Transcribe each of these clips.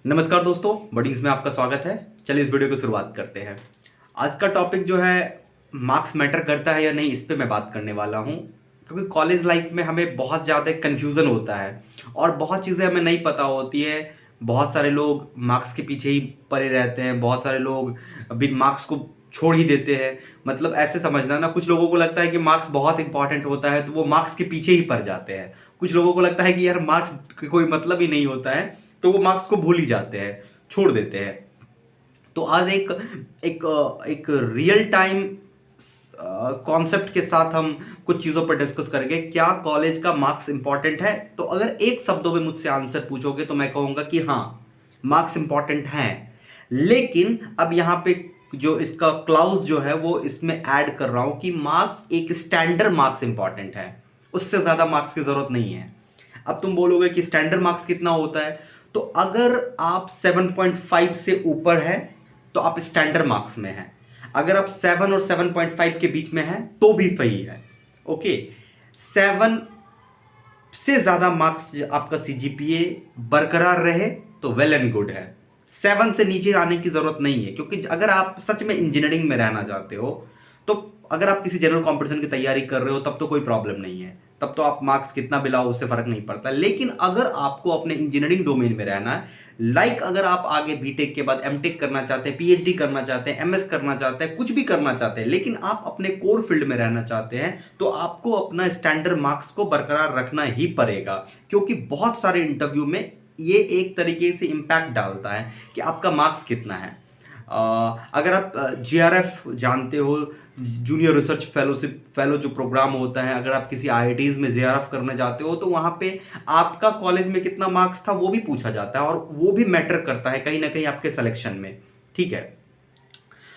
नमस्कार दोस्तों, बडिंग्स में आपका स्वागत है। चलिए इस वीडियो की शुरुआत करते हैं। आज का टॉपिक जो है मार्क्स मैटर करता है या नहीं, इस पे मैं बात करने वाला हूँ। क्योंकि कॉलेज लाइफ में हमें बहुत ज़्यादा कन्फ्यूज़न होता है और बहुत चीज़ें हमें नहीं पता होती है। बहुत सारे लोग मार्क्स के पीछे ही पड़े रहते हैं, बहुत सारे लोग बिन मार्क्स को छोड़ ही देते हैं। मतलब ऐसे समझना ना, कुछ लोगों को लगता है कि मार्क्स बहुत इंपॉर्टेंट होता है तो वो मार्क्स के पीछे ही पड़ जाते हैं। कुछ लोगों को लगता है कि यार मार्क्स कोई मतलब ही नहीं होता है तो वो मार्क्स को भूल ही जाते हैं, छोड़ देते हैं। तो आज एक एक एक रियल टाइम कॉन्सेप्ट के साथ हम कुछ चीज़ों पर डिस्कस करेंगे। क्या कॉलेज का मार्क्स इंपॉर्टेंट है? तो अगर एक शब्दों में मुझसे आंसर पूछोगे तो मैं कहूँगा कि हाँ, मार्क्स इंपॉर्टेंट हैं। लेकिन अब यहाँ पे जो इसका क्लाउज जो है वो इसमें ऐड कर रहा हूँ कि मार्क्स एक स्टैंडर्ड मार्क्स इंपॉर्टेंट है, उससे ज़्यादा मार्क्स की ज़रूरत नहीं है। अब तुम बोलोगे कि स्टैंडर्ड मार्क्स कितना होता है, तो अगर आप 7.5 से ऊपर है तो आप स्टैंडर्ड मार्क्स में हैं। अगर आप 7 और 7.5 के बीच में हैं तो भी सही है। ओके, 7 से ज़्यादा मार्क्स आपका सीजीपीए बरकरार रहे तो वेल एंड गुड है। 7 से नीचे आने की ज़रूरत नहीं है, क्योंकि अगर आप सच में इंजीनियरिंग में रहना चाहते हो तो अगर आप किसी जनरल कंपटीशन की तैयारी कर रहे हो तब तो कोई प्रॉब्लम नहीं है, तब तो आप मार्क्स कितना भी लाओ उससे फर्क नहीं पड़ता। लेकिन अगर आपको अपने इंजीनियरिंग डोमेन में रहना है, लाइक अगर आप आगे बीटेक के बाद एमटेक करना चाहते हैं, पीएचडी करना चाहते हैं, एमएस करना चाहते हैं, कुछ भी करना चाहते हैं, लेकिन आप अपने कोर फील्ड में रहना चाहते हैं, तो आपको अपना स्टैंडर्ड मार्क्स को बरकरार रखना ही पड़ेगा। क्योंकि बहुत सारे इंटरव्यू में ये एक तरीके से इम्पैक्ट डालता है कि आपका मार्क्स कितना है। अगर आप जीआरएफ जानते हो, जूनियर रिसर्च फेलो जो प्रोग्राम होता है, अगर आप किसी आईआईटीज में जीआरएफ करने जाते हो तो वहाँ पे आपका कॉलेज में कितना मार्क्स था वो भी पूछा जाता है और वो भी मैटर करता है कहीं ना कहीं आपके सिलेक्शन में। ठीक है,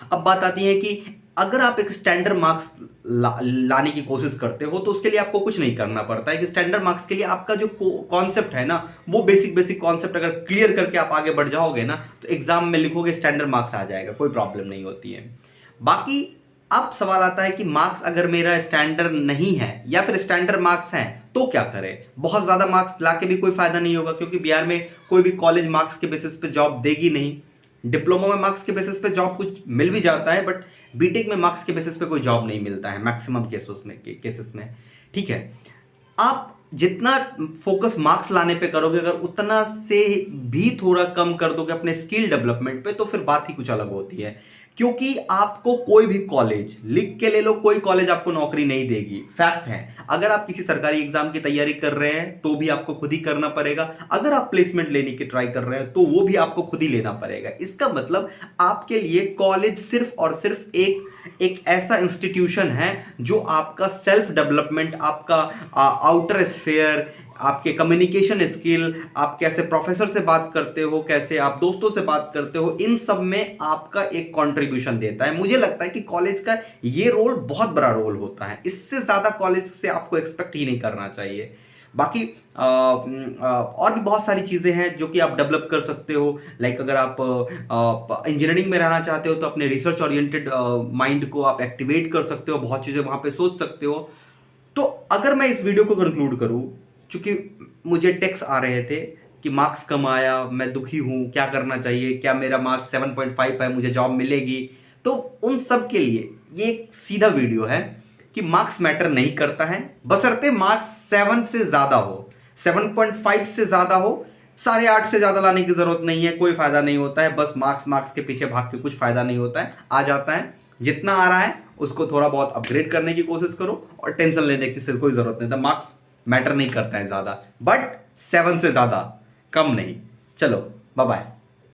अब बात आती है कि अगर आप एक स्टैंडर्ड मार्क्स लाने की कोशिश करते हो तो उसके लिए आपको कुछ नहीं करना पड़ता है। कि स्टैंडर्ड मार्क्स के लिए आपका जो कॉन्सेप्ट है ना, वो बेसिक कॉन्सेप्ट अगर क्लियर करके आप आगे बढ़ जाओगे ना तो एग्जाम में लिखोगे स्टैंडर्ड मार्क्स आ जाएगा, कोई प्रॉब्लम नहीं होती है। बाकी अब सवाल आता है कि मार्क्स अगर मेरा स्टैंडर्ड नहीं है या फिर स्टैंडर्ड मार्क्स हैं तो क्या करें। बहुत ज्यादा मार्क्स लाके भी कोई फायदा नहीं होगा, क्योंकि बिहार में कोई भी कॉलेज मार्क्स के बेसिस पे जॉब देगी नहीं। डिप्लोमा में मार्क्स के बेसिस पे जॉब कुछ मिल भी जाता है, बट बीटेक में मार्क्स के बेसिस पे कोई जॉब नहीं मिलता है मैक्सिमम केसेस में। ठीक है, आप जितना फोकस मार्क्स लाने पे करोगे, अगर उतना से भी थोड़ा कम कर दोगे अपने स्किल डेवलपमेंट पे, तो फिर बात ही कुछ अलग होती है। क्योंकि आपको कोई भी कॉलेज लिख के ले लो, कोई कॉलेज आपको नौकरी नहीं देगी, फैक्ट है। अगर आप किसी सरकारी एग्जाम की तैयारी कर रहे हैं तो भी आपको खुद ही करना पड़ेगा। अगर आप प्लेसमेंट लेने की ट्राई कर रहे हैं तो वो भी आपको खुद ही लेना पड़ेगा। इसका मतलब आपके लिए कॉलेज सिर्फ और सिर्फ एक ऐसा इंस्टीट्यूशन है जो आपका सेल्फ डेवलपमेंट, आपका आउटर स्फेयर, आपके कम्युनिकेशन स्किल, आप कैसे प्रोफेसर से बात करते हो, कैसे आप दोस्तों से बात करते हो, इन सब में आपका एक कंट्रीब्यूशन देता है। मुझे लगता है कि कॉलेज का ये रोल बहुत बड़ा रोल होता है, इससे ज़्यादा कॉलेज से आपको एक्सपेक्ट ही नहीं करना चाहिए। बाकी और भी बहुत सारी चीज़ें हैं जो कि आप डेवलप कर सकते हो। लाइक अगर आप इंजीनियरिंग में रहना चाहते हो तो अपने रिसर्च ओरिएंटेड माइंड को आप एक्टिवेट कर सकते हो, बहुत चीज़ें वहाँ पे सोच सकते हो। तो अगर मैं इस वीडियो को कंक्लूड करूँ, चूंकि मुझे टेक्स्ट आ रहे थे कि मार्क्स कम आया, मैं दुखी हूँ, क्या करना चाहिए, क्या मेरा मार्क्स 7.5 है, मुझे जॉब मिलेगी, तो उन सब के लिए ये एक सीधा वीडियो है कि मार्क्स मैटर नहीं करता है, बशर्ते मार्क्स 7 से ज़्यादा हो, 7.5 से ज़्यादा हो। 8.5 से ज़्यादा लाने की ज़रूरत नहीं है, कोई फ़ायदा नहीं होता है। बस मार्क्स के पीछे भाग के कुछ फ़ायदा नहीं होता है, आ जाता है। जितना आ रहा है उसको थोड़ा बहुत अपग्रेड करने की कोशिश करो और टेंशन लेने की कोई ज़रूरत नहीं था। मार्क्स मैटर नहीं करता है ज़्यादा, बट 7 से ज़्यादा कम नहीं। चलो, बाय बाय।